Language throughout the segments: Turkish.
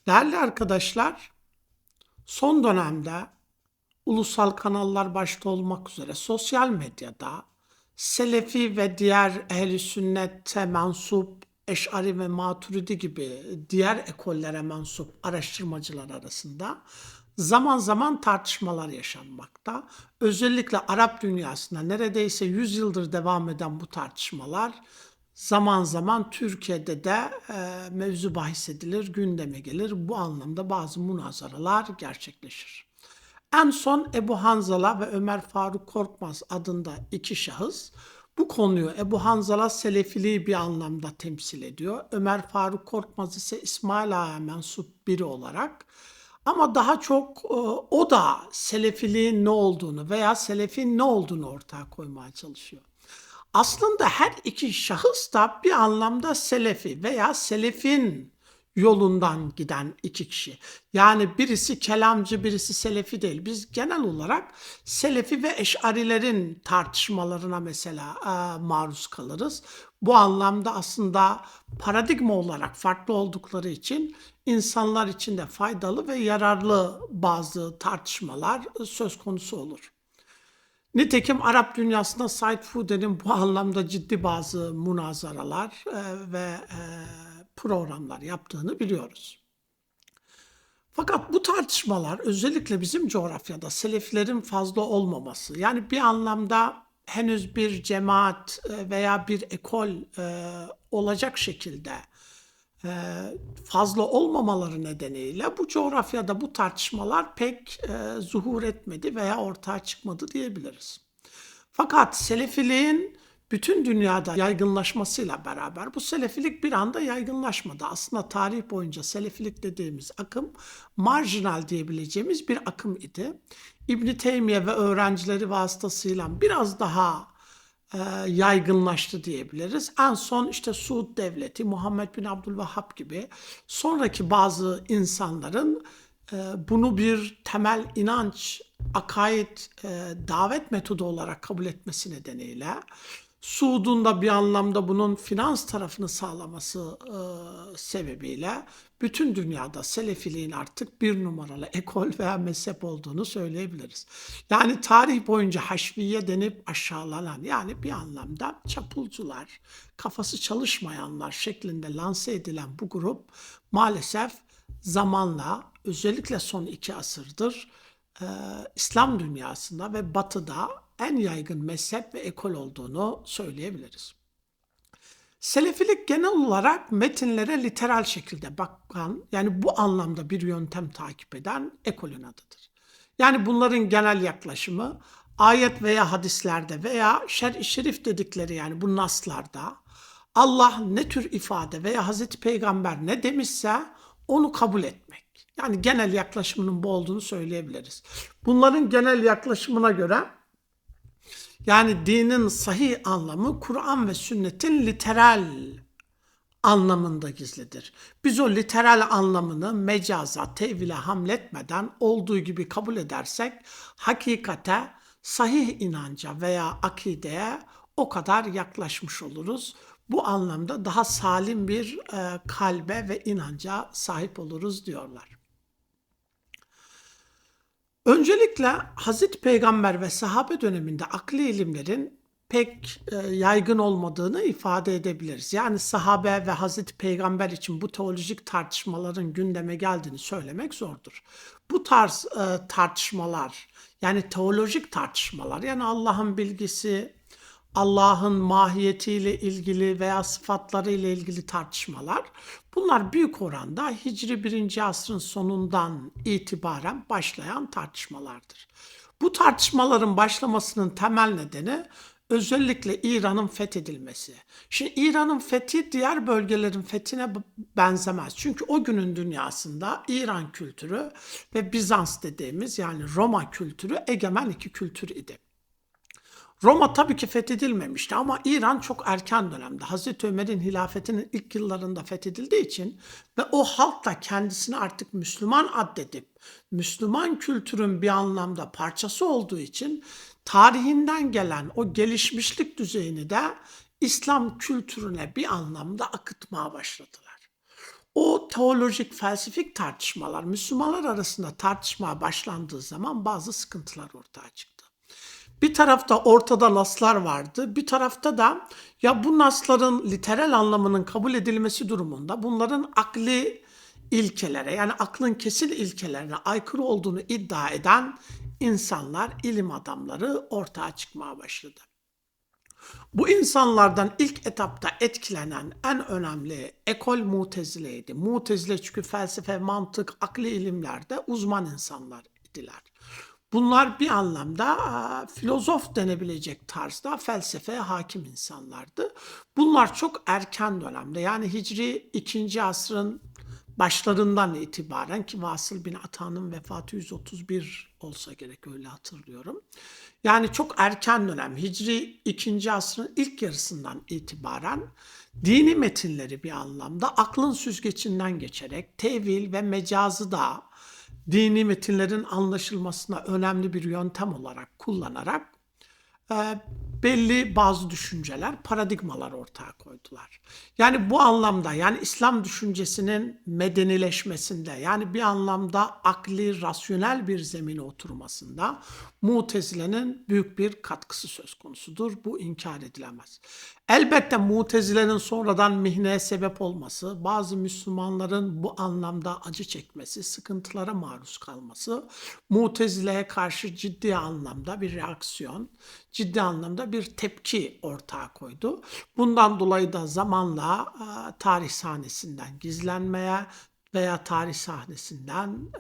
Değerli arkadaşlar, son dönemde ulusal kanallar başta olmak üzere sosyal medyada Selefi ve diğer ehl-i sünnete mensup Eş'ari ve Maturidi gibi diğer ekollere mensup araştırmacılar arasında zaman zaman tartışmalar yaşanmakta. Özellikle Arap dünyasında neredeyse 100 yıldır devam eden bu tartışmalar zaman zaman Türkiye'de de mevzu bahis edilir, gündeme gelir. Bu anlamda bazı münazaralar gerçekleşir. En son Ebu Hanzala ve Ömer Faruk Korkmaz adında iki şahıs bu konuyu Ebu Hanzala Selefiliği bir anlamda temsil ediyor. Ömer Faruk Korkmaz ise İsmail Ağa'ya mensup biri olarak ama daha çok o da Selefiliğin ne olduğunu veya Selefin ne olduğunu ortaya koymaya çalışıyor. Aslında her iki şahıs da bir anlamda Selefi veya Selefin yolundan giden iki kişi. Yani birisi kelamcı, birisi Selefi değil. Biz genel olarak Selefi ve Eş'arilerin tartışmalarına mesela maruz kalırız. Bu anlamda aslında paradigma olarak farklı oldukları için insanlar için de faydalı ve yararlı bazı tartışmalar söz konusu olur. Nitekim Arap dünyasında Said Fude'nin bu anlamda ciddi bazı münazaralar ve programlar yaptığını biliyoruz. Fakat bu tartışmalar özellikle bizim coğrafyada Selefilerin fazla olmaması, yani bir anlamda henüz bir cemaat veya bir ekol olacak şekilde e, fazla olmamaları nedeniyle bu coğrafyada bu tartışmalar pek zuhur etmedi veya ortaya çıkmadı diyebiliriz. Fakat Selefiliğin bütün dünyada yaygınlaşmasıyla beraber bu Selefilik bir anda yaygınlaşmadı. Aslında tarih boyunca Selefilik dediğimiz akım marjinal diyebileceğimiz bir akım idi. İbn Teymiye ve öğrencileri vasıtasıyla biraz daha yaygınlaştı diyebiliriz. En son işte Suud Devleti, Muhammed bin Abdülvahhab gibi sonraki bazı insanların bunu bir temel inanç, akaid, davet metodu olarak kabul etmesi nedeniyle Suud'un da bir anlamda bunun finans tarafını sağlaması sebebiyle bütün dünyada Selefiliğin artık bir numaralı ekol veya mezhep olduğunu söyleyebiliriz. Yani tarih boyunca Haşviye denip aşağılanan, yani bir anlamda çapulcular, kafası çalışmayanlar şeklinde lanse edilen bu grup maalesef zamanla, özellikle son 2 asırdır İslam dünyasında ve Batı'da en yaygın mezhep ve ekol olduğunu söyleyebiliriz. Selefilik genel olarak metinlere literal şekilde bakan, yani bu anlamda bir yöntem takip eden ekolün adıdır. Yani bunların genel yaklaşımı ayet veya hadislerde veya şer-i şerif dedikleri, yani bu naslarda Allah ne tür ifade veya Hazreti Peygamber ne demişse onu kabul etmek. Yani genel yaklaşımının bu olduğunu söyleyebiliriz. Bunların genel yaklaşımına göre, yani dinin sahih anlamı Kur'an ve sünnetin literal anlamında gizlidir. Biz o literal anlamını mecaza, tevhile hamletmeden olduğu gibi kabul edersek hakikate, sahih inanca veya akideye o kadar yaklaşmış oluruz. Bu anlamda daha salim bir kalbe ve inanca sahip oluruz diyorlar. Öncelikle Hazreti Peygamber ve sahabe döneminde akli ilimlerin pek yaygın olmadığını ifade edebiliriz. Yani sahabe ve Hazreti Peygamber için bu teolojik tartışmaların gündeme geldiğini söylemek zordur. Bu tarz tartışmalar, yani teolojik tartışmalar, yani Allah'ın bilgisi, Allah'ın mahiyetiyle ilgili veya sıfatlarıyla ilgili tartışmalar, bunlar büyük oranda Hicri 1. asrın sonundan itibaren başlayan tartışmalardır. Bu tartışmaların başlamasının temel nedeni özellikle İran'ın fethedilmesi. Şimdi İran'ın fethi diğer bölgelerin fethine benzemez. Çünkü o günün dünyasında İran kültürü ve Bizans dediğimiz, yani Roma kültürü egemen iki kültür idi. Roma tabii ki fethedilmemişti ama İran çok erken dönemde, Hazreti Ömer'in hilafetinin ilk yıllarında fethedildiği için ve o halk da kendisini artık Müslüman addedip Müslüman kültürün bir anlamda parçası olduğu için tarihinden gelen o gelişmişlik düzeyini de İslam kültürüne bir anlamda akıtmaya başladılar. O teolojik, felsefik tartışmalar Müslümanlar arasında tartışmaya başlandığı zaman bazı sıkıntılar ortaya çıktı. Bir tarafta ortada naslar vardı, bir tarafta da ya bu nasların literal anlamının kabul edilmesi durumunda bunların akli ilkelere yani aklın kesin ilkelerine aykırı olduğunu iddia eden insanlar, ilim adamları ortaya çıkmaya başladı. Bu insanlardan ilk etapta etkilenen en önemli ekol Mutezile'ydi. Mutezile çünkü felsefe, mantık, akli ilimlerde uzman insanlar idiler. Bunlar bir anlamda filozof denebilecek tarzda felsefeye hakim insanlardı. Bunlar çok erken dönemde yani Hicri 2. asrın başlarından itibaren ki Vasıl bin Ata'nın vefatı 131 olsa gerek öyle hatırlıyorum. Yani çok erken dönem Hicri 2. asrın ilk yarısından itibaren dini metinleri bir anlamda aklın süzgecinden geçerek tevil ve mecazı da dini metinlerin anlaşılmasına önemli bir yöntem olarak kullanarak belli bazı düşünceler, paradigmalar ortaya koydular. Yani bu anlamda yani İslam düşüncesinin medenileşmesinde yani bir anlamda akli, rasyonel bir zemine oturmasında Mutezile'nin büyük bir katkısı söz konusudur. Bu inkar edilemez. Elbette Mutezile'nin sonradan mihneye sebep olması, bazı Müslümanların bu anlamda acı çekmesi, sıkıntılara maruz kalması, Mutezile'ye karşı ciddi anlamda bir reaksiyon, ciddi anlamda bir tepki ortaya koydu. Bundan dolayı da zamanla tarih sahnesinden gizlenmeye veya tarih sahnesinden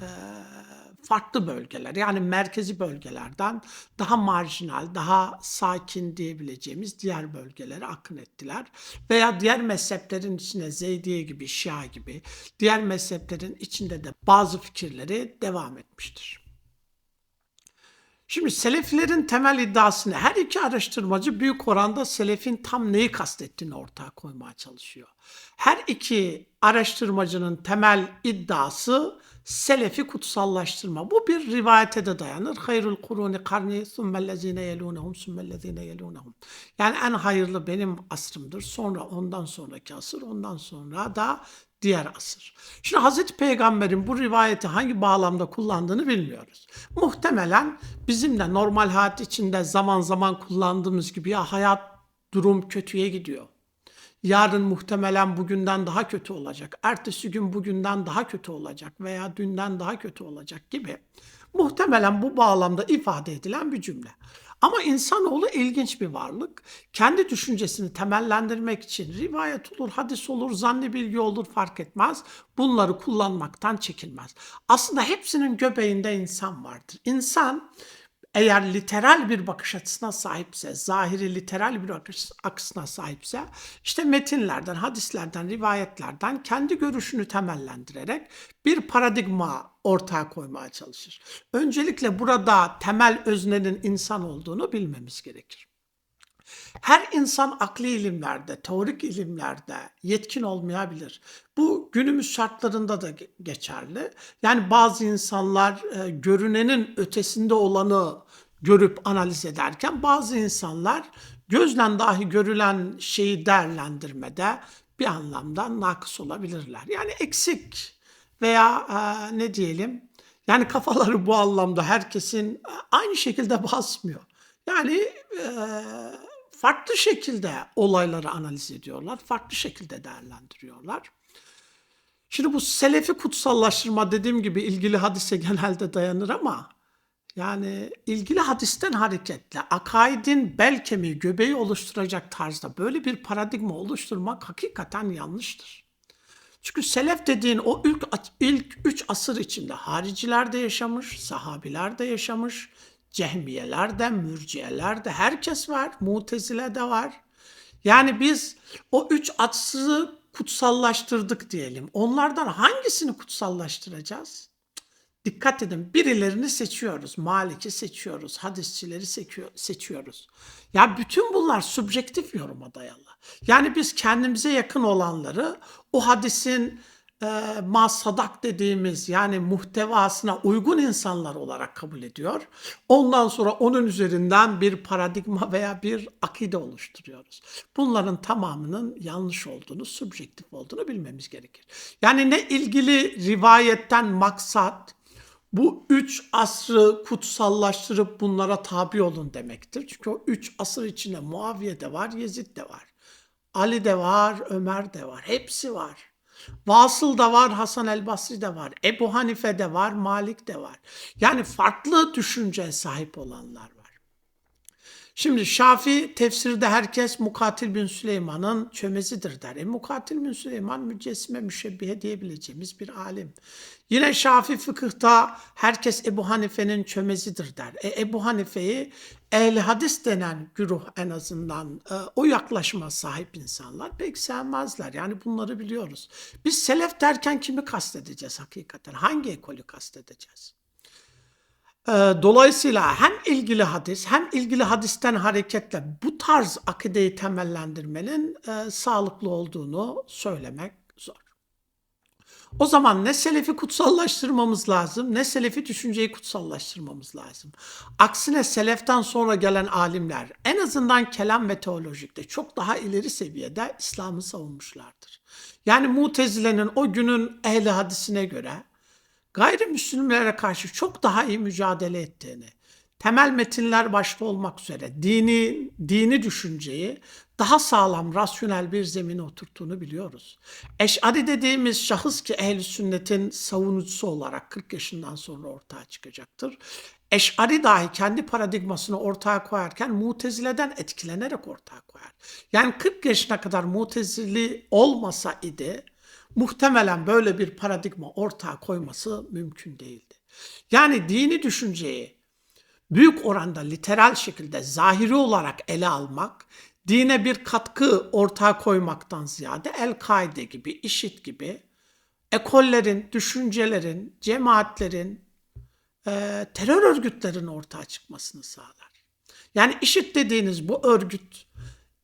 farklı bölgeler yani merkezi bölgelerden daha marjinal, daha sakin diyebileceğimiz diğer bölgelere akın ettiler. Veya diğer mezheplerin içine Zeydiye gibi, Şia gibi diğer mezheplerin içinde de bazı fikirleri devam etmiştir. Şimdi Selefilerin temel iddiasını her iki araştırmacı büyük oranda Selefin tam neyi kastettiğini ortaya koymaya çalışıyor. Her iki araştırmacının temel iddiası Selefi kutsallaştırma. Bu bir rivayete de dayanır. Hayrul kuruni karni thummellezine yelunehum thummellezine yelunehum. Yani en hayırlı benim asrımdır. Sonra ondan sonraki asır, ondan sonra da diğer asır. Şimdi Hazreti Peygamber'in bu rivayeti hangi bağlamda kullandığını bilmiyoruz. Muhtemelen bizim de normal hayat içinde zaman zaman kullandığımız gibi ya hayat durum kötüye gidiyor. Yarın muhtemelen bugünden daha kötü olacak. Ertesi gün bugünden daha kötü olacak veya dünden daha kötü olacak gibi. Muhtemelen bu bağlamda ifade edilen bir cümle. Ama insanoğlu ilginç bir varlık. Kendi düşüncesini temellendirmek için rivayet olur, hadis olur, zanni bilgi olur fark etmez. Bunları kullanmaktan çekinmez. Aslında hepsinin göbeğinde insan vardır. İnsan eğer literal bir bakış açısına sahipse, zahiri literal bir bakış açısına sahipse, işte metinlerden, hadislerden, rivayetlerden kendi görüşünü temellendirerek bir paradigma ortaya koymaya çalışır. Öncelikle burada temel öznenin insan olduğunu bilmemiz gerekir. Her insan akli ilimlerde, teorik ilimlerde yetkin olmayabilir. Bu günümüz şartlarında da geçerli. Yani bazı insanlar görünenin ötesinde olanı görüp analiz ederken bazı insanlar gözle dahi görülen şeyi değerlendirmede bir anlamda nakıs olabilirler. Yani eksik veya ne diyelim yani kafaları bu anlamda herkesin aynı şekilde basmıyor. Yani farklı şekilde olayları analiz ediyorlar, farklı şekilde değerlendiriyorlar. Şimdi bu Selefi kutsallaştırma dediğim gibi ilgili hadise genelde dayanır ama yani ilgili hadisten hareketle akaidin bel kemiği, göbeği oluşturacak tarzda böyle bir paradigma oluşturmak hakikaten yanlıştır. Çünkü Selef dediğin o ilk 3 asır içinde hariciler de yaşamış, sahabiler de yaşamış, cehmiyeler de, mürciyeler de herkes var, mutezile de var. Yani biz o 3 asrı kutsallaştırdık diyelim. Onlardan hangisini kutsallaştıracağız? Dikkat edin birilerini seçiyoruz. Malik'i seçiyoruz. Hadisçileri seçiyoruz. Ya bütün bunlar subjektif yoruma dayalı. Yani biz kendimize yakın olanları o hadisin masadak dediğimiz yani muhtevasına uygun insanlar olarak kabul ediyor. Ondan sonra onun üzerinden bir paradigma veya bir akide oluşturuyoruz. Bunların tamamının yanlış olduğunu, subjektif olduğunu bilmemiz gerekir. Yani ne ilgili rivayetten maksat bu 3 asrı kutsallaştırıp bunlara tabi olun demektir. Çünkü o 3 asır içinde Muaviye de var, Yezid de var. Ali de var, Ömer de var. Hepsi var. Vasıl da var, Hasan el Basri de var. Ebu Hanife de var, Malik de var. Yani farklı düşünceye sahip olanlar var. Şimdi Şafii tefsirde herkes Mukatil bin Süleyman'ın çömezidir der. Mukatil bin Süleyman mücessime müşebbihe diyebileceğimiz bir alim. Yine Şafii fıkıhta herkes Ebu Hanife'nin çömezidir der. Ebu Hanife'yi ehl-i hadis denen güruh en azından o yaklaşıma sahip insanlar pek sevmezler. Yani bunları biliyoruz. Biz selef derken kimi kastedeceğiz hakikaten? Hangi ekolü kastedeceğiz? Dolayısıyla hem ilgili hadis hem ilgili hadisten hareketle bu tarz akideyi temellendirmenin sağlıklı olduğunu söylemek zor. O zaman ne selefi kutsallaştırmamız lazım ne selefi düşünceyi kutsallaştırmamız lazım. Aksine seleften sonra gelen alimler en azından kelam ve teolojikte çok daha ileri seviyede İslam'ı savunmuşlardır. Yani Mutezile'nin o günün ehli hadisine göre gayrimüslimlere karşı çok daha iyi mücadele ettiğini, temel metinler başta olmak üzere dini düşünceyi daha sağlam, rasyonel bir zemine oturttuğunu biliyoruz. Eş'ari dediğimiz şahıs ki ehl-i sünnetin savunucusu olarak 40 yaşından sonra ortaya çıkacaktır. Eş'ari dahi kendi paradigmasını ortaya koyarken Mutezile'den etkilenerek ortaya koyar. Yani 40 yaşına kadar Mutezili olmasa idi, muhtemelen böyle bir paradigma ortaya koyması mümkün değildi. Yani dini düşünceyi büyük oranda literal şekilde zahiri olarak ele almak, dine bir katkı ortaya koymaktan ziyade El-Kaide gibi, IŞİD gibi ekollerin, düşüncelerin, cemaatlerin, terör örgütlerin ortaya çıkmasını sağlar. Yani IŞİD dediğiniz bu örgüt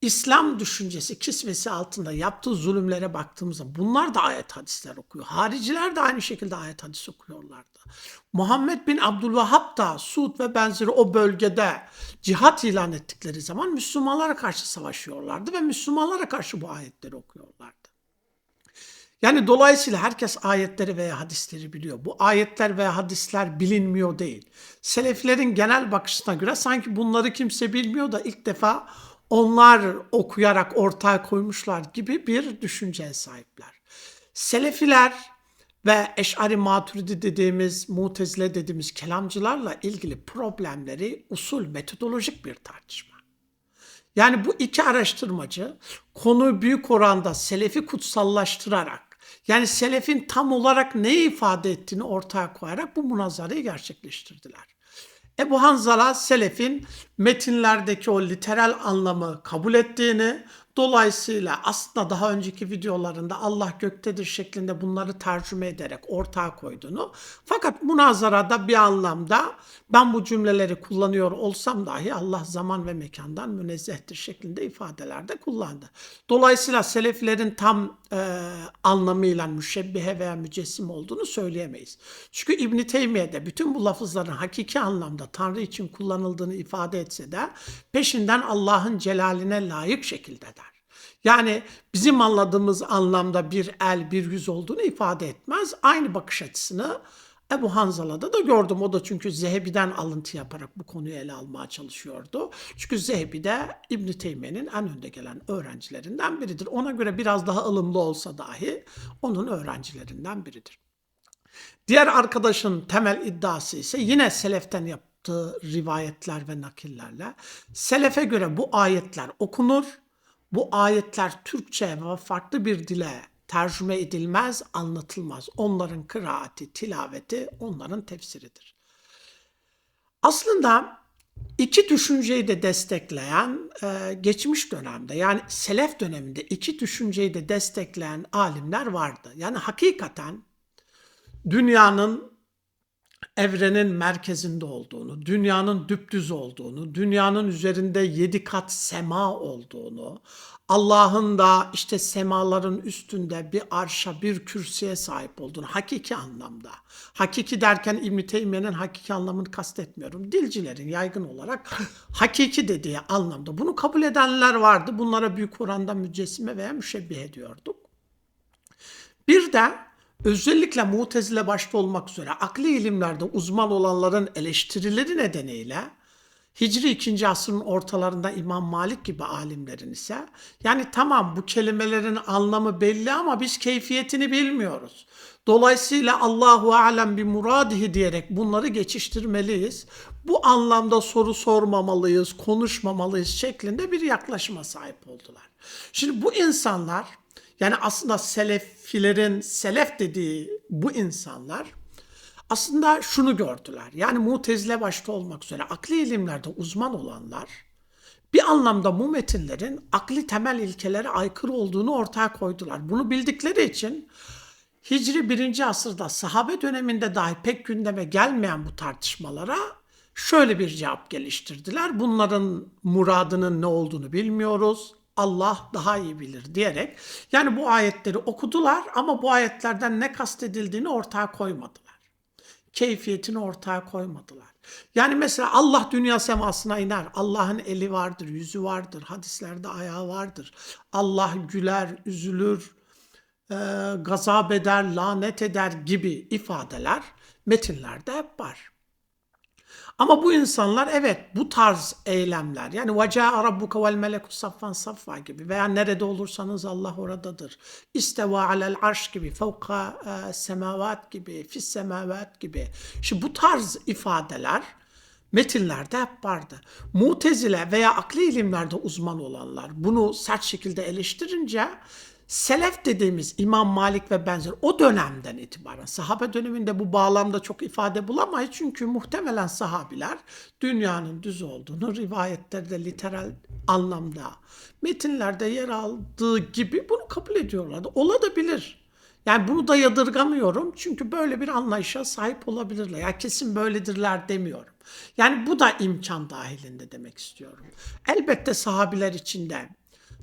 İslam düşüncesi kisvesi altında yaptığı zulümlere baktığımızda bunlar da ayet hadisler okuyor. Hariciler de aynı şekilde ayet hadis okuyorlardı. Muhammed bin Abdülvahhab da Suud ve benzeri o bölgede cihat ilan ettikleri zaman Müslümanlara karşı savaşıyorlardı ve Müslümanlara karşı bu ayetleri okuyorlardı. Yani dolayısıyla herkes ayetleri veya hadisleri biliyor. Bu ayetler veya hadisler bilinmiyor değil. Seleflerin genel bakışına göre sanki bunları kimse bilmiyor da ilk defa onlar okuyarak ortaya koymuşlar gibi bir düşünceye sahipler. Selefiler ve Eş'ari Maturidi dediğimiz, Mutezile dediğimiz kelamcılarla ilgili problemleri usul, metodolojik bir tartışma. Yani bu iki araştırmacı konuyu büyük oranda selefi kutsallaştırarak, yani selefin tam olarak neyi ifade ettiğini ortaya koyarak bu münazarayı gerçekleştirdiler. Ebu Hanzala selefin metinlerdeki o literal anlamı kabul ettiğini, dolayısıyla aslında daha önceki videolarında Allah göktedir şeklinde bunları tercüme ederek ortaya koyduğunu, fakat münazarada bir anlamda ben bu cümleleri kullanıyor olsam dahi Allah zaman ve mekandan münezzehtir şeklinde ifadelerde kullandı. Dolayısıyla seleflerin tam anlamıyla müşebbihe veya mücessim olduğunu söyleyemeyiz. Çünkü İbn-i Teymiye'de bütün bu lafızların hakiki anlamda Tanrı için kullanıldığını ifade etse de peşinden Allah'ın celaline layık şekilde der. Yani bizim anladığımız anlamda bir el, bir yüz olduğunu ifade etmez. Aynı bakış açısını Ebu Hanzala'da da gördüm. O da çünkü Zehebi'den alıntı yaparak bu konuyu ele almaya çalışıyordu. Çünkü Zehebi de İbn-i Teymiye'nin en önde gelen öğrencilerinden biridir. Ona göre biraz daha ılımlı olsa dahi onun öğrencilerinden biridir. Diğer arkadaşın temel iddiası ise yine seleften yaptığı rivayetler ve nakillerle. Selefe göre bu ayetler okunur. Bu ayetler Türkçe ve farklı bir dile tercüme edilmez, anlatılmaz. Onların kıraati, tilaveti, onların tefsiridir. Aslında iki düşünceyi de destekleyen geçmiş dönemde yani selef döneminde iki düşünceyi de destekleyen alimler vardı. Yani hakikaten dünyanın evrenin merkezinde olduğunu, dünyanın düpdüz olduğunu, dünyanın üzerinde 7 kat sema olduğunu, Allah'ın da işte semaların üstünde bir arşa, bir kürsüye sahip olduğunu hakiki anlamda. Hakiki derken İbn-i Teymiye'nin hakiki anlamını kastetmiyorum. Dilcilerin yaygın olarak hakiki dediği anlamda. Bunu kabul edenler vardı. Bunlara büyük oranda mücessime veya müşebbih ediyorduk. Bir de özellikle Mutezile başta olmak üzere akli ilimlerde uzman olanların eleştirileri nedeniyle Hicri 2. asrın ortalarında İmam Malik gibi alimlerin ise yani tamam bu kelimelerin anlamı belli ama biz keyfiyetini bilmiyoruz. Dolayısıyla Allahu alem bi muradihi diyerek bunları geçiştirmeliyiz. Bu anlamda soru sormamalıyız, konuşmamalıyız şeklinde bir yaklaşıma sahip oldular. Şimdi bu insanlar yani aslında selefilerin selef dediği bu insanlar aslında şunu gördüler. Yani Mutezile başta olmak üzere akli ilimlerde uzman olanlar bir anlamda bu metinlerin akli temel ilkelere aykırı olduğunu ortaya koydular. Bunu bildikleri için Hicri 1. asırda sahabe döneminde dahi pek gündeme gelmeyen bu tartışmalara şöyle bir cevap geliştirdiler. Bunların muradının ne olduğunu bilmiyoruz. Allah daha iyi bilir diyerek yani bu ayetleri okudular ama bu ayetlerden ne kastedildiğini ortaya koymadılar. Keyfiyetini ortaya koymadılar. Yani mesela Allah dünya semasına iner. Allah'ın eli vardır, yüzü vardır, hadislerde ayağı vardır. Allah güler, üzülür, gazap eder, lanet eder gibi ifadeler metinlerde hep var. Ama bu insanlar evet bu tarz eylemler yani وَجَاءَ رَبُّكَ وَالْمَلَكُ صَفًّا صَفًّا gibi veya nerede olursanız Allah oradadır. İsteva alel arş gibi, fevka semavat gibi, fis semavat gibi. Şimdi bu tarz ifadeler metinlerde hep vardı. Mutezile veya akli ilimlerde uzman olanlar bunu sert şekilde eleştirince selef dediğimiz İmam Malik ve benzer o dönemden itibaren sahabe döneminde bu bağlamda çok ifade bulamayız. Çünkü muhtemelen sahabiler dünyanın düz olduğunu rivayetlerde literal anlamda metinlerde yer aldığı gibi bunu kabul ediyorlardı. Olabilir. Yani bunu da yadırgamıyorum çünkü böyle bir anlayışa sahip olabilirler. Ya kesin böyledirler demiyorum. Yani bu da imkan dahilinde demek istiyorum. Elbette sahabiler içinde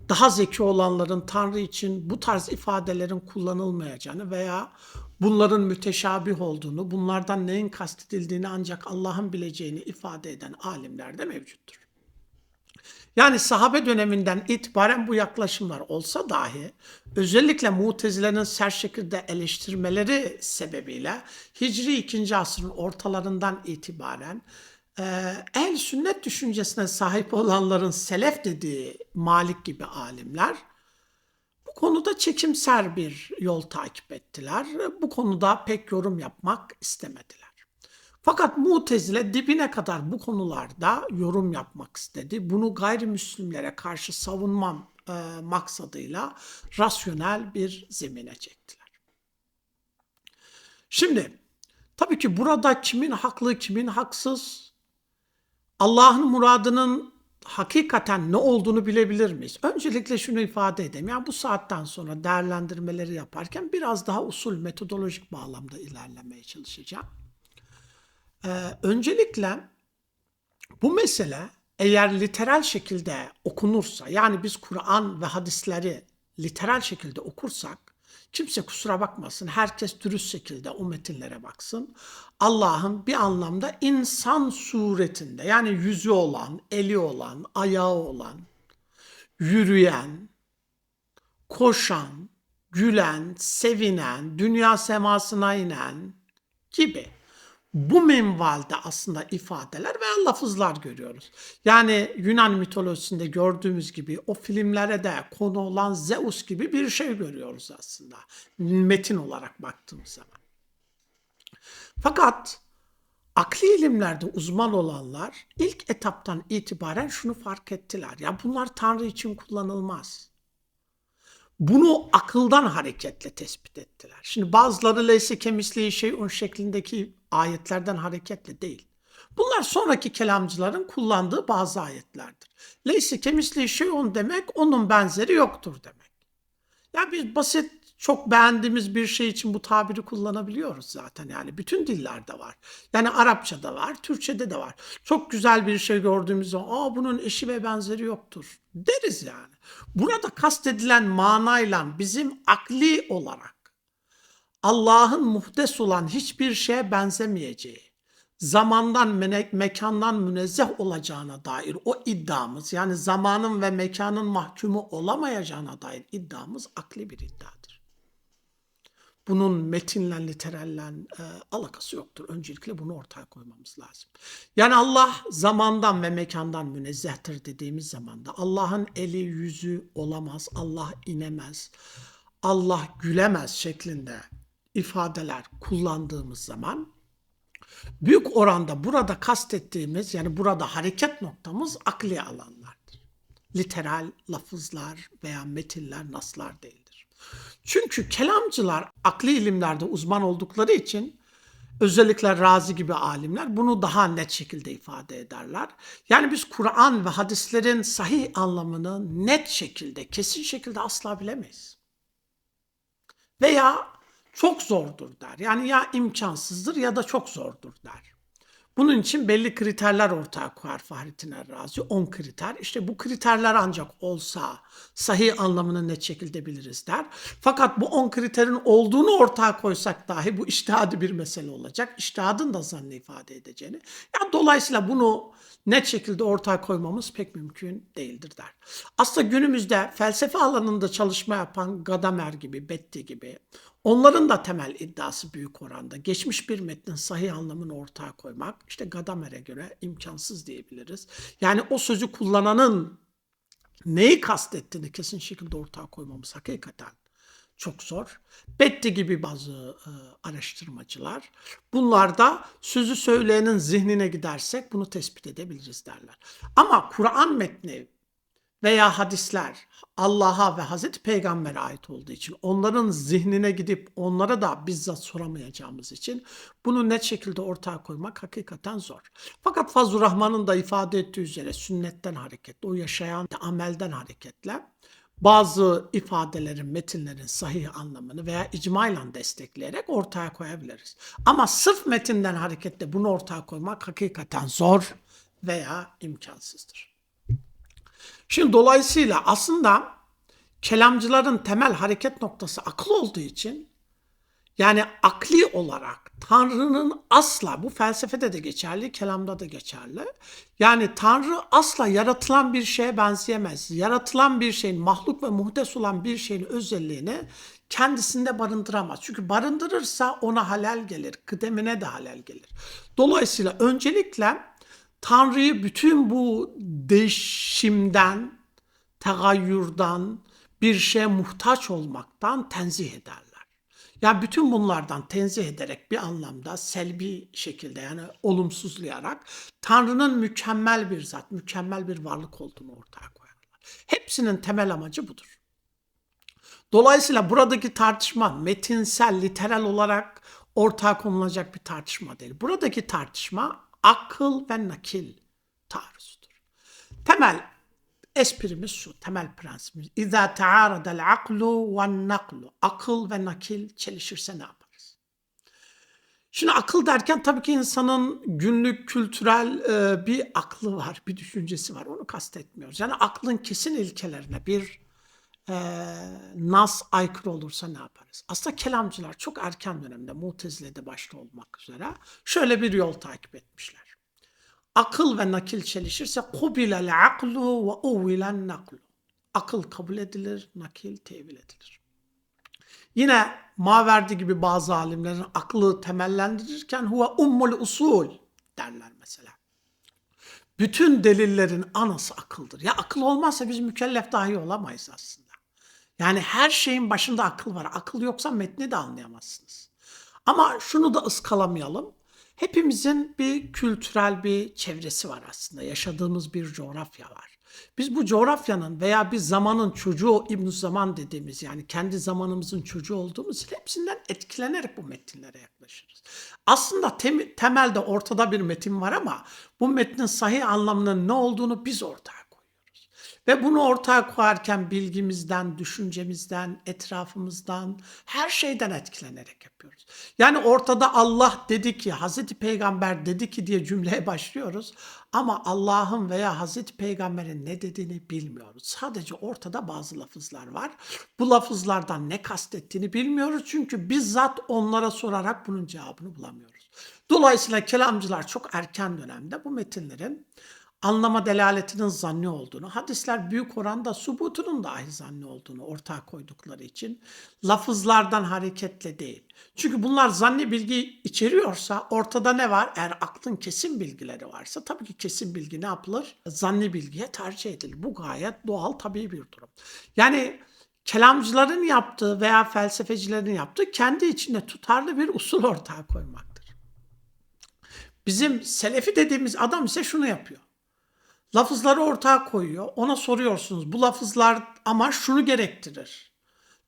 daha zeki olanların Tanrı için bu tarz ifadelerin kullanılmayacağını veya bunların müteşabih olduğunu, bunlardan neyin kastedildiğini ancak Allah'ın bileceğini ifade eden alimler de mevcuttur. Yani sahabe döneminden itibaren bu yaklaşımlar olsa dahi özellikle Mutezile'nin sert şekilde eleştirmeleri sebebiyle Hicri 2. asrın ortalarından itibaren ehl sünnet düşüncesine sahip olanların selef dediği Malik gibi alimler bu konuda çekimser bir yol takip ettiler. Bu konuda pek yorum yapmak istemediler. Fakat Mutezile dibine kadar bu konularda yorum yapmak istedi. Bunu gayrimüslimlere karşı savunmam maksadıyla rasyonel bir zemine çektiler. Şimdi tabii ki burada kimin haklı, kimin haksız, Allah'ın muradının hakikaten ne olduğunu bilebilir miyiz? Öncelikle şunu ifade edeyim. Yani bu saatten sonra değerlendirmeleri yaparken biraz daha usul, metodolojik bağlamda ilerlemeye çalışacağım. Öncelikle bu mesele eğer literal şekilde okunursa, yani biz Kur'an ve hadisleri literal şekilde okursak, kimse kusura bakmasın, herkes dürüst şekilde o metinlere baksın. Allah'ın bir anlamda insan suretinde, yani yüzü olan, eli olan, ayağı olan, yürüyen, koşan, gülen, sevinen, dünya semasına inen gibi bu minvalde aslında ifadeler veya lafızlar görüyoruz. Yani Yunan mitolojisinde gördüğümüz gibi o filmlere de konu olan Zeus gibi bir şey görüyoruz aslında metin olarak baktığımız zaman. Fakat akli ilimlerde uzman olanlar ilk etaptan itibaren şunu fark ettiler. Ya bunlar Tanrı için kullanılmaz. Bunu akıldan hareketle tespit ettiler. Şimdi bazıları leyse kemisliği şeyun şeklindeki ayetlerden hareketle değil. Bunlar sonraki kelamcıların kullandığı bazı ayetlerdir. Leyse kemisliği şeyun demek onun benzeri yoktur demek. Ya biz basit Çok beğendiğimiz bir şey için bu tabiri kullanabiliyoruz zaten. Yani bütün dillerde var. Yani Arapçada var, Türkçede de var. Çok güzel bir şey gördüğümüz zaman "Aa, bunun eşi ve benzeri yoktur" deriz yani. Burada kastedilen manayla bizim akli olarak Allah'ın muhdes olan hiçbir şeye benzemeyeceği, zamandan, mekandan münezzeh olacağına dair o iddiamız, yani zamanın ve mekanın mahkumu olamayacağına dair iddiamız akli bir iddiadır. Bunun metinle, literalle alakası yoktur. Öncelikle bunu ortaya koymamız lazım. Yani Allah zamandan ve mekandan münezzehtir dediğimiz zaman da Allah'ın eli yüzü olamaz, Allah inemez, Allah gülemez şeklinde ifadeler kullandığımız zaman büyük oranda burada kastettiğimiz, yani burada hareket noktamız akli alanlardır. Literal lafızlar veya metinler, naslar değildir. Çünkü kelamcılar akli ilimlerde uzman oldukları için, özellikle Razi gibi alimler bunu daha net şekilde ifade ederler. Yani biz Kur'an ve hadislerin sahih anlamını net şekilde, kesin şekilde asla bilemeyiz. Veya çok zordur der. Yani ya imkansızdır ya da çok zordur der. Bunun için belli kriterler ortaya koyar Fahrettin Errazi. 10 kriter. İşte bu kriterler ancak olsa sahih anlamını net şekilde biliriz der. Fakat bu 10 kriterin olduğunu ortaya koysak dahi bu içtihadi bir mesele olacak. İçtihadın da zannı ifade edeceğini. Yani dolayısıyla bunu net şekilde ortaya koymamız pek mümkün değildir der. Aslında günümüzde felsefe alanında çalışma yapan Gadamer gibi, Betti gibi, onların da temel iddiası büyük oranda geçmiş bir metnin sahih anlamını ortaya koymak. İşte Gadamer'e göre imkansız diyebiliriz. Yani o sözü kullananın neyi kastettiğini kesin şekilde ortaya koymamız hakikaten çok zor. Betti gibi bazı araştırmacılar, bunlar da sözü söyleyenin zihnine gidersek bunu tespit edebiliriz derler. Ama Kur'an metni veya hadisler Allah'a ve Hazreti Peygamber'e ait olduğu için, onların zihnine gidip onlara da bizzat soramayacağımız için bunu net şekilde ortaya koymak hakikaten zor. Fakat Fazıl Rahman'ın da ifade ettiği üzere sünnetten hareketle, o yaşayan amelden hareketle bazı ifadelerin, metinlerin sahih anlamını veya icmayla destekleyerek ortaya koyabiliriz. Ama sırf metinden hareketle bunu ortaya koymak hakikaten zor veya imkansızdır. Şimdi dolayısıyla aslında kelamcıların temel hareket noktası akıl olduğu için, yani akli olarak Tanrı'nın asla, bu felsefede de geçerli, kelamda da geçerli. Yani Tanrı asla yaratılan bir şeye benzeyemez. Yaratılan bir şeyin, mahluk ve muhdes olan bir şeyin özelliğini kendisinde barındıramaz. Çünkü barındırırsa ona halel gelir, kıdemine de halel gelir. Dolayısıyla öncelikle Tanrı'yı bütün bu değişimden, tegayyürden, bir şeye muhtaç olmaktan tenzih ederler. Yani bütün bunlardan tenzih ederek bir anlamda selbi şekilde, yani olumsuzlayarak Tanrı'nın mükemmel bir zat, mükemmel bir varlık olduğunu ortaya koyarlar. Hepsinin temel amacı budur. Dolayısıyla buradaki tartışma metinsel, literal olarak ortaya konulacak bir tartışma değil. Buradaki tartışma akıl ve nakil taarruzudur. Temel esprimiz şu, temel prensibimiz. İzâ teâradel aklu ve naklu. Akıl ve nakil çelişirse ne yaparız? Şimdi akıl derken tabii ki insanın günlük kültürel bir aklı var, bir düşüncesi var. Onu kastetmiyoruz. Yani aklın kesin ilkelerine bir nas aykırı olursa ne yaparız? Aslında kelamcılar çok erken dönemde, Mutezile'de başta olmak üzere şöyle bir yol takip etmişler. Akıl ve nakil çelişirse kubilel aklu ve uvilen naklu. Akıl kabul edilir, nakil tevil edilir. Yine Maverdi gibi bazı alimlerin aklı temellendirirken huve ummul usul derler mesela. Bütün delillerin anası akıldır. Ya akıl olmazsa biz mükellef dahi olamayız aslında. Yani her şeyin başında akıl var. Akıl yoksa metni de anlayamazsınız. Ama şunu da ıskalamayalım. Hepimizin bir kültürel bir çevresi var aslında. Yaşadığımız bir coğrafya var. Biz bu coğrafyanın veya bir zamanın çocuğu, İbn-i Zaman dediğimiz, yani kendi zamanımızın çocuğu olduğumuz için hepsinden etkilenerek bu metinlere yaklaşırız. Aslında temelde ortada bir metin var ama bu metnin sahih anlamının ne olduğunu biz ortaya koyuyoruz. Ve bunu ortaya koyarken bilgimizden, düşüncemizden, etrafımızdan, her şeyden etkilenerek yapıyoruz. Yani ortada Allah dedi ki, Hazreti Peygamber dedi ki diye cümleye başlıyoruz. Ama Allah'ın veya Hazreti Peygamber'in ne dediğini bilmiyoruz. Sadece ortada bazı lafızlar var. Bu lafızlardan ne kastettiğini bilmiyoruz. Çünkü bizzat onlara sorarak bunun cevabını bulamıyoruz. Dolayısıyla kelamcılar çok erken dönemde bu metinlerin anlama delaletinin zanni olduğunu, hadisler büyük oranda subutunun dahi zanni olduğunu ortaya koydukları için lafızlardan hareketle değil. Çünkü bunlar zanni bilgi içeriyorsa ortada ne var? Eğer aklın kesin bilgileri varsa tabii ki kesin bilgi ne yapılır? Zanni bilgiye tercih edilir. Bu gayet doğal, tabii bir durum. Yani kelamcıların yaptığı veya felsefecilerin yaptığı kendi içinde tutarlı bir usul ortaya koymaktır. Bizim selefi dediğimiz adam ise şunu yapıyor. Lafızları ortaya koyuyor. Ona soruyorsunuz. Bu lafızlar ama şunu gerektirir.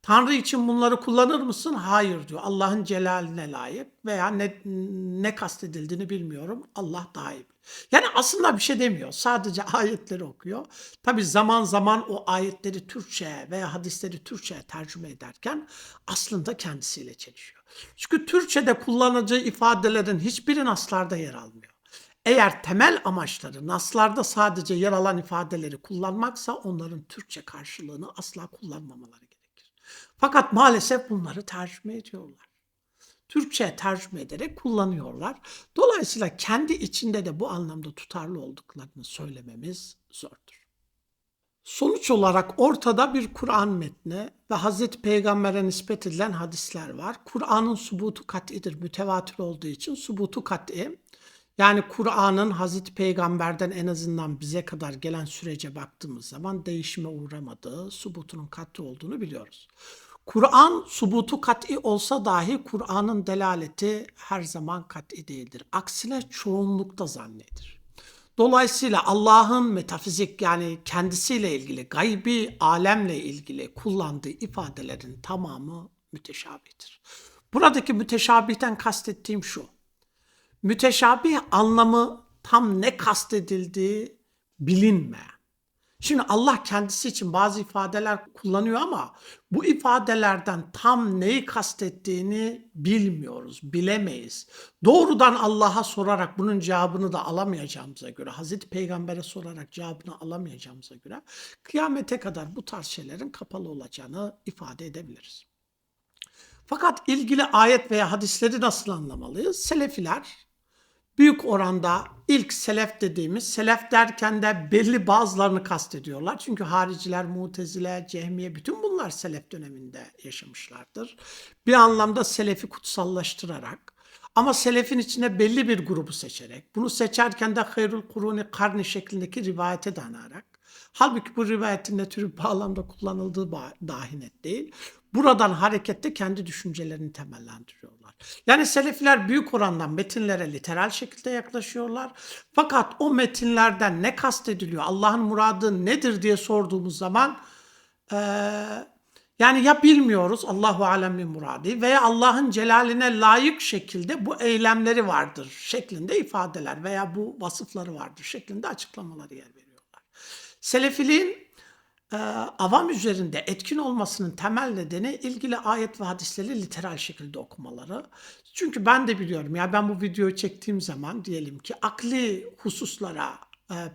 Tanrı için bunları kullanır mısın? Hayır diyor. Allah'ın celaline layık veya ne kastedildiğini bilmiyorum. Allah daha iyi. Yani aslında bir şey demiyor. Sadece ayetleri okuyor. Tabii zaman zaman o ayetleri Türkçe'ye veya hadisleri Türkçe'ye tercüme ederken aslında kendisiyle çelişiyor. Çünkü Türkçe'de kullanacağı ifadelerin hiçbiri naslarda yer almıyor. Eğer temel amaçları naslarda sadece yer alan ifadeleri kullanmaksa onların Türkçe karşılığını asla kullanmamaları gerekir. Fakat maalesef bunları tercüme ediyorlar. Türkçe tercüme ederek kullanıyorlar. Dolayısıyla kendi içinde de bu anlamda tutarlı olduklarını söylememiz zordur. Sonuç olarak ortada bir Kur'an metni ve Hazreti Peygamber'e nispet edilen hadisler var. Kur'an'ın subutu kat'idir, mütevatir olduğu için subutu kat'i. Yani Kur'an'ın Hazreti Peygamber'den en azından bize kadar gelen sürece baktığımız zaman değişime uğramadığı, subutunun kat'i olduğunu biliyoruz. Kur'an subutu kat'i olsa dahi Kur'an'ın delaleti her zaman kat'i değildir. Aksine çoğunlukta zannedir. Dolayısıyla Allah'ın metafizik yani kendisiyle ilgili, gaybi alemle ilgili kullandığı ifadelerin tamamı müteşabihtir. Buradaki müteşabihten kastettiğim şu. Müteşabih anlamı tam ne kastedildiği bilinmeyen. Şimdi Allah kendisi için bazı ifadeler kullanıyor ama bu ifadelerden tam neyi kastettiğini bilmiyoruz, bilemeyiz. Doğrudan Allah'a sorarak bunun cevabını da alamayacağımıza göre, Hazreti Peygamber'e sorarak cevabını alamayacağımıza göre kıyamete kadar bu tarz şeylerin kapalı olacağını ifade edebiliriz. Fakat ilgili ayet veya hadisleri nasıl anlamalıyız? Selefiler büyük oranda ilk selef dediğimiz, selef derken de belli bazılarını kastediyorlar. Çünkü hariciler, mutezile, cehmiye bütün bunlar selef döneminde yaşamışlardır. Bir anlamda selefi kutsallaştırarak ama selefin içine belli bir grubu seçerek, bunu seçerken de hayrul kuruni karni şeklindeki rivayete dayanarak, halbuki bu rivayetin ne tür bir bağlamda kullanıldığı dahi net değil. Buradan hareketle kendi düşüncelerini temellendiriyorlar. Yani Selefiler büyük oranda metinlere literal şekilde yaklaşıyorlar. Fakat o metinlerden ne kastediliyor, Allah'ın muradı nedir diye sorduğumuz zaman yani ya bilmiyoruz Allahu alem bi muradi veya Allah'ın celaline layık şekilde bu eylemleri vardır şeklinde ifadeler veya bu vasıfları vardır şeklinde açıklamaları yer veriyorlar. Selefiliğin avam üzerinde etkin olmasının temel nedeni ilgili ayet ve hadisleri literal şekilde okumaları. Çünkü ben de biliyorum ya ben bu videoyu çektiğim zaman diyelim ki akli hususlara,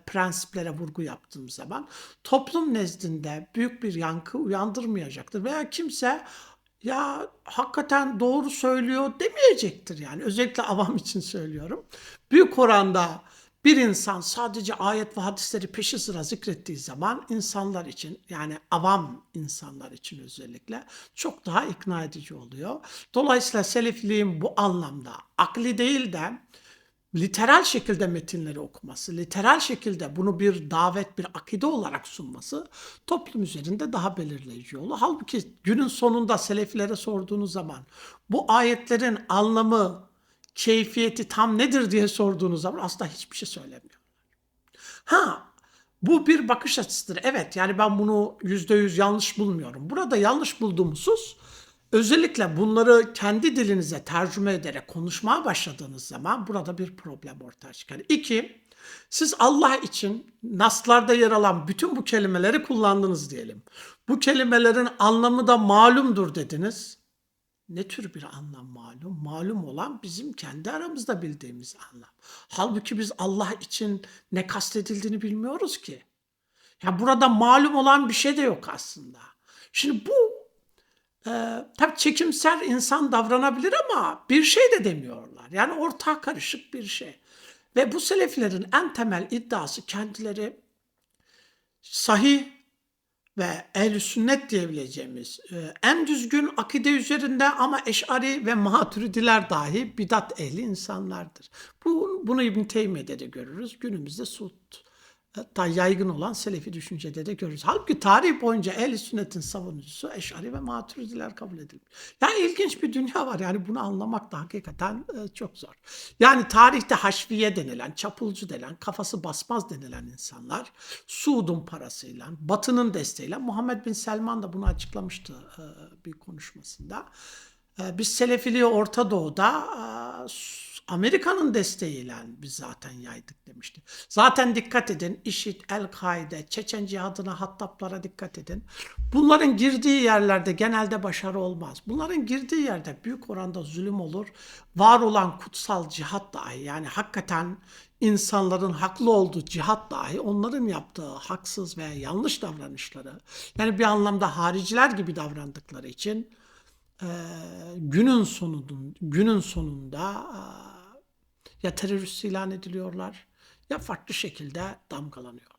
prensiplere vurgu yaptığım zaman toplum nezdinde büyük bir yankı uyandırmayacaktır. Veya kimse ya hakikaten doğru söylüyor demeyecektir yani. Özellikle avam için söylüyorum. Büyük oranda bir insan sadece ayet ve hadisleri peşi sıra zikrettiği zaman insanlar için yani avam insanlar için özellikle çok daha ikna edici oluyor. Dolayısıyla selefiliğin bu anlamda akli değil de literal şekilde metinleri okuması, literal şekilde bunu bir davet, bir akide olarak sunması toplum üzerinde daha belirleyici olur. Halbuki günün sonunda selefilere sorduğunuz zaman bu ayetlerin anlamı, keyfiyeti tam nedir diye sorduğunuz zaman aslında hiçbir şey söylemiyor. Bu bir bakış açısıdır. Evet yani ben bunu %100 yanlış bulmuyorum. Burada yanlış bulduğum husus özellikle bunları kendi dilinize tercüme ederek konuşmaya başladığınız zaman burada bir problem ortaya çıkar. İki, Siz Allah için naslarda yer alan bütün bu kelimeleri kullandınız diyelim. Bu kelimelerin anlamı da malumdur dediniz. Ne tür bir anlam malum? Malum olan bizim kendi aramızda bildiğimiz anlam. Halbuki biz Allah için ne kastedildiğini bilmiyoruz ki. Ya burada malum olan bir şey de yok aslında. Şimdi bu tabii çekimser insan davranabilir ama bir şey de demiyorlar. Yani ortak karışık bir şey. Ve bu seleflerin en temel iddiası kendileri sahih ve ehl-i sünnet diyebileceğimiz en düzgün akide üzerinde ama Eş'ari ve Maturidiler dahi bidat ehli insanlardır. Bunu İbn Teymiye'de de görürüz. Günümüzde Suud'da yaygın olan Selefi düşüncede de görürüz. Halbuki tarih boyunca ehl-i sünnetin savunucusu Eş'ari ve Maturidiler kabul edilmiş. Yani ilginç bir dünya var. Yani bunu anlamak da hakikaten çok zor. Yani tarihte haşviye denilen, çapulcu denilen, kafası basmaz denilen insanlar Suud'un parasıyla, Batı'nın desteğiyle, Muhammed bin Selman da bunu açıklamıştı bir konuşmasında. Biz Selefiliği Orta Doğu'da Amerika'nın desteğiyle biz zaten yaydık demişti. Zaten dikkat edin, IŞİD, El-Kaide, Çeçen cihadına, Hattaplara dikkat edin. Bunların girdiği yerlerde genelde başarı olmaz. Bunların girdiği yerde büyük oranda zulüm olur. Var olan kutsal cihat dahi, yani hakikaten insanların haklı olduğu cihat dahi onların yaptığı haksız veya yanlış davranışları, yani bir anlamda hariciler gibi davrandıkları için günün sonunda ya terörist ilan ediliyorlar ya farklı şekilde damgalanıyorlar.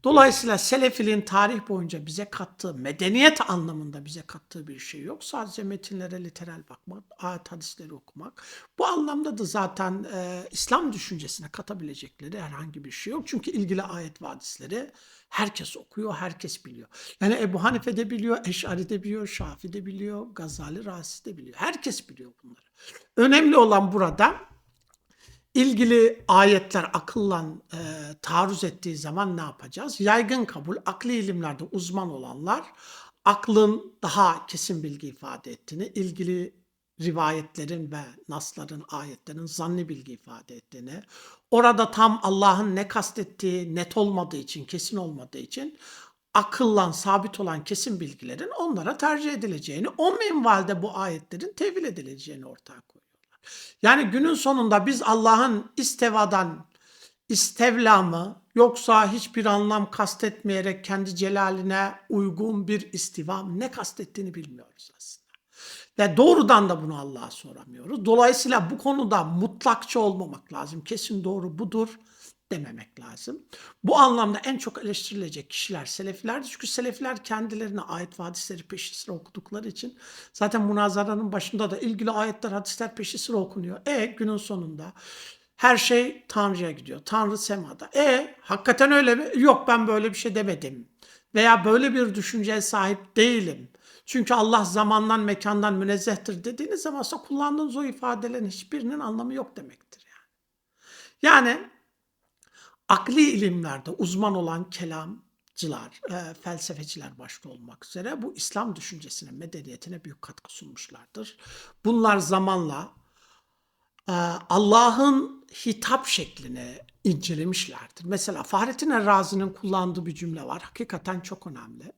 Dolayısıyla Selefiliğin tarih boyunca bize kattığı, medeniyet anlamında bize kattığı bir şey yok. Sadece metinlere literal bakmak, ayet hadisleri okumak. Bu anlamda da zaten İslam düşüncesine katabilecekleri herhangi bir şey yok. Çünkü ilgili ayet ve hadisleri herkes okuyor, herkes biliyor. Yani Ebu Hanife de biliyor, Eş'ari de biliyor, Şafii de biliyor, Gazali, Razi de biliyor. Herkes biliyor bunları. Önemli olan burada ilgili ayetler akılla taarruz ettiği zaman ne yapacağız? Yaygın kabul, akli ilimlerde uzman olanlar aklın daha kesin bilgi ifade ettiğini, ilgili rivayetlerin ve nasların, ayetlerin zanni bilgi ifade ettiğini, orada tam Allah'ın ne kastettiği net olmadığı için, kesin olmadığı için akılla sabit olan kesin bilgilerin onlara tercih edileceğini, o minvalde bu ayetlerin tevil edileceğini ortaya koyuyor. Yani günün sonunda biz Allah'ın istevadan istevla mı yoksa hiçbir anlam kastetmeyerek kendi celaline uygun bir istiva mı ne kastettiğini bilmiyoruz aslında. Ve doğrudan da bunu Allah'a soramıyoruz. Dolayısıyla bu konuda mutlakça olmamak lazım. Kesin doğru budur dememek lazım. Bu anlamda en çok eleştirilecek kişiler Selefilerdir. Çünkü Selefiler kendilerine ayet ve hadisleri peşi sıra okudukları için zaten münazaranın başında da ilgili ayetler, hadisler peşi sıra okunuyor. Günün sonunda her şey Tanrı'ya gidiyor. Tanrı semada. Hakikaten öyle mi? Yok, ben böyle bir şey demedim. Veya böyle bir düşünceye sahip değilim. Çünkü Allah zamandan, mekandan münezzehtir dediğiniz zaman kullandığınız o ifadelerin hiçbirinin anlamı yok demektir. Yani akli ilimlerde uzman olan kelamcılar, felsefeciler başta olmak üzere bu İslam düşüncesine, medeniyetine büyük katkı sunmuşlardır. Bunlar zamanla Allah'ın hitap şeklini incelemişlerdir. Mesela Fahrettin Errazi'nin kullandığı bir cümle var. Hakikaten çok önemli.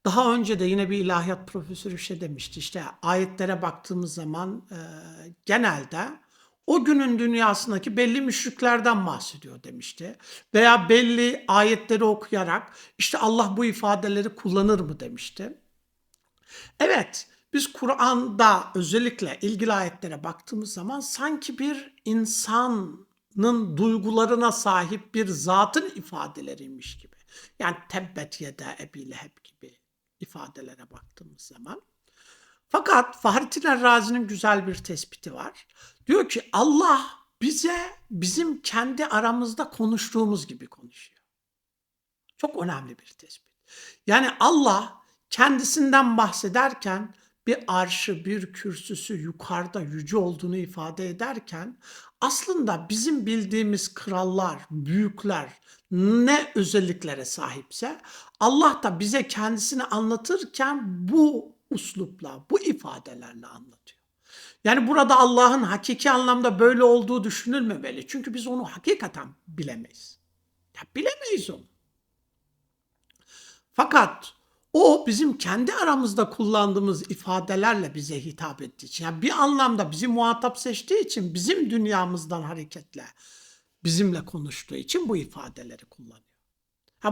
Daha önce de yine bir ilahiyat profesörü demişti. İşte ayetlere baktığımız zaman genelde o günün dünyasındaki belli müşriklerden bahsediyor demişti. Veya belli ayetleri okuyarak işte Allah bu ifadeleri kullanır mı demişti. Evet, biz Kur'an'da özellikle ilgili ayetlere baktığımız zaman sanki bir insanın duygularına sahip bir zatın ifadeleriymiş gibi. Yani tebbet yede Ebi Leheb gibi ifadelere baktığımız zaman. Fakat Fahrettin Errazi'nin güzel bir tespiti var. Diyor ki Allah bize bizim kendi aramızda konuştuğumuz gibi konuşuyor. Çok önemli bir tespit. Yani Allah kendisinden bahsederken bir arşı, bir kürsüsü yukarıda yüce olduğunu ifade ederken aslında bizim bildiğimiz krallar, büyükler ne özelliklere sahipse Allah da bize kendisini anlatırken bu uslupla, bu ifadelerle anlatıyor. Yani burada Allah'ın hakiki anlamda böyle olduğu düşünülmemeli. Çünkü biz onu hakikaten bilemeyiz. Ya bilemeyiz onu. Fakat o bizim kendi aramızda kullandığımız ifadelerle bize hitap ettiği için, yani bir anlamda bizi muhatap seçtiği için bizim dünyamızdan hareketle bizimle konuştuğu için bu ifadeleri kullanıyor.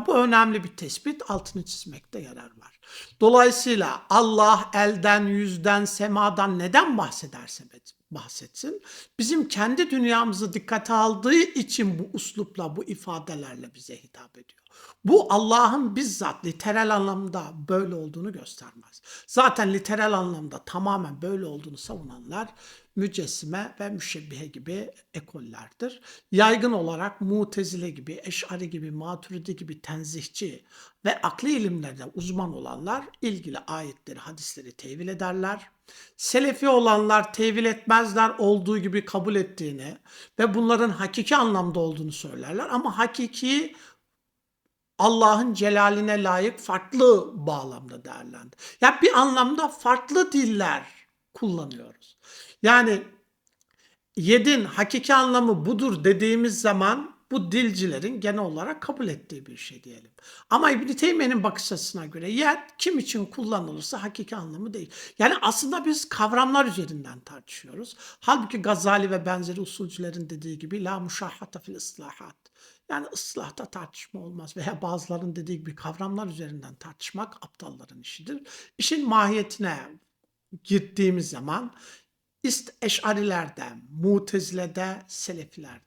Bu önemli bir tespit, altını çizmekte yarar var. Dolayısıyla Allah elden, yüzden, semadan neden bahsederse bahsetsin, bizim kendi dünyamızı dikkate aldığı için bu uslupla, bu ifadelerle bize hitap ediyor. Bu Allah'ın bizzat literal anlamda böyle olduğunu göstermez. Zaten literal anlamda tamamen böyle olduğunu savunanlar mücessime ve müşebbihe gibi ekollerdir. Yaygın olarak Mutezile gibi, Eş'ari gibi, Maturidi gibi tenzihçi ve akli ilimlerde uzman olanlar ilgili ayetleri, hadisleri tevil ederler. Selefi olanlar tevil etmezler, olduğu gibi kabul ettiğini ve bunların hakiki anlamda olduğunu söylerler. Ama hakiki Allah'ın celaline layık farklı bağlamda değerlendir. Ya bir anlamda farklı diller kullanıyoruz. Yani yedin hakiki anlamı budur dediğimiz zaman bu dilcilerin genel olarak kabul ettiği bir şey diyelim. Ama İbn Teymiye'nin bakış açısına göre yed kim için kullanılırsa hakiki anlamı değil. Yani aslında biz kavramlar üzerinden tartışıyoruz. Halbuki Gazali ve benzeri usulcülerin dediği gibi la muşahhata fil islahat. Yani ıslahta tartışma olmaz veya bazılarının dediği gibi kavramlar üzerinden tartışmak aptalların işidir. İşin mahiyetine gittiğimiz zaman Eş'arilerde, Mutezile'de, Selefilerde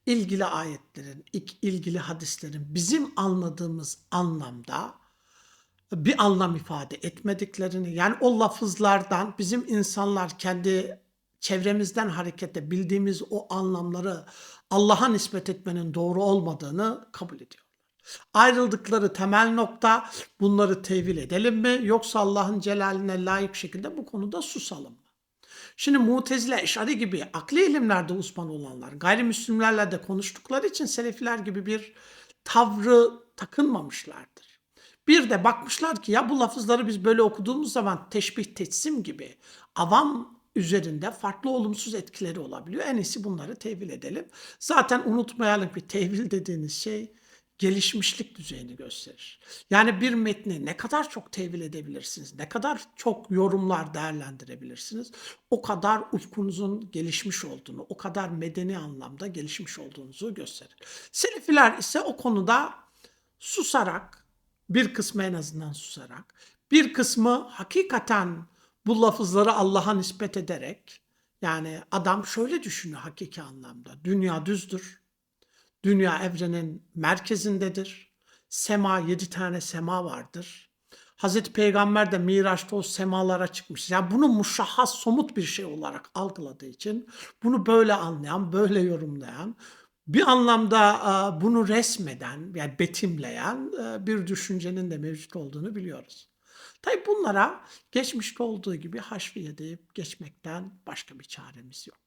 ilgili ayetlerin, ilgili hadislerin bizim anladığımız anlamda bir anlam ifade etmediklerini, yani o lafızlardan bizim insanlar kendi çevremizden hareketle bildiğimiz o anlamları Allah'a nispet etmenin doğru olmadığını kabul ediyor. Ayrıldıkları temel nokta bunları tevil edelim mi yoksa Allah'ın celaline layık şekilde bu konuda susalım mı? Şimdi Mutezile, Eş'ari gibi akli ilimlerde uzman olanlar gayrimüslimlerle de konuştukları için Selefiler gibi bir tavrı takınmamışlardır. Bir de bakmışlar ki ya bu lafızları biz böyle okuduğumuz zaman teşbih, teçsim gibi avam üzerinde farklı olumsuz etkileri olabiliyor. En iyisi bunları tevil edelim. Zaten unutmayalım ki tevil dediğiniz şey gelişmişlik düzeyini gösterir. Yani bir metni ne kadar çok tevil edebilirsiniz, ne kadar çok yorumlar değerlendirebilirsiniz, o kadar ufkunuzun gelişmiş olduğunu, o kadar medeni anlamda gelişmiş olduğunuzu gösterir. Selefiler ise o konuda susarak, bir kısmı en azından susarak, bir kısmı hakikaten bu lafızları Allah'a nispet ederek, yani adam şöyle düşünüyor hakiki anlamda, dünya düzdür, dünya evrenin merkezindedir. Sema 7 tane sema vardır. Hazreti Peygamber de Miraç'ta o semalara çıkmış. Yani bunu muşahhas somut bir şey olarak algıladığı için bunu böyle anlayan, böyle yorumlayan, bir anlamda bunu resmeden, yani betimleyen bir düşüncenin de mevcut olduğunu biliyoruz. Tabii bunlara geçmişte olduğu gibi haşviye deyip geçmekten başka bir çaremiz yok.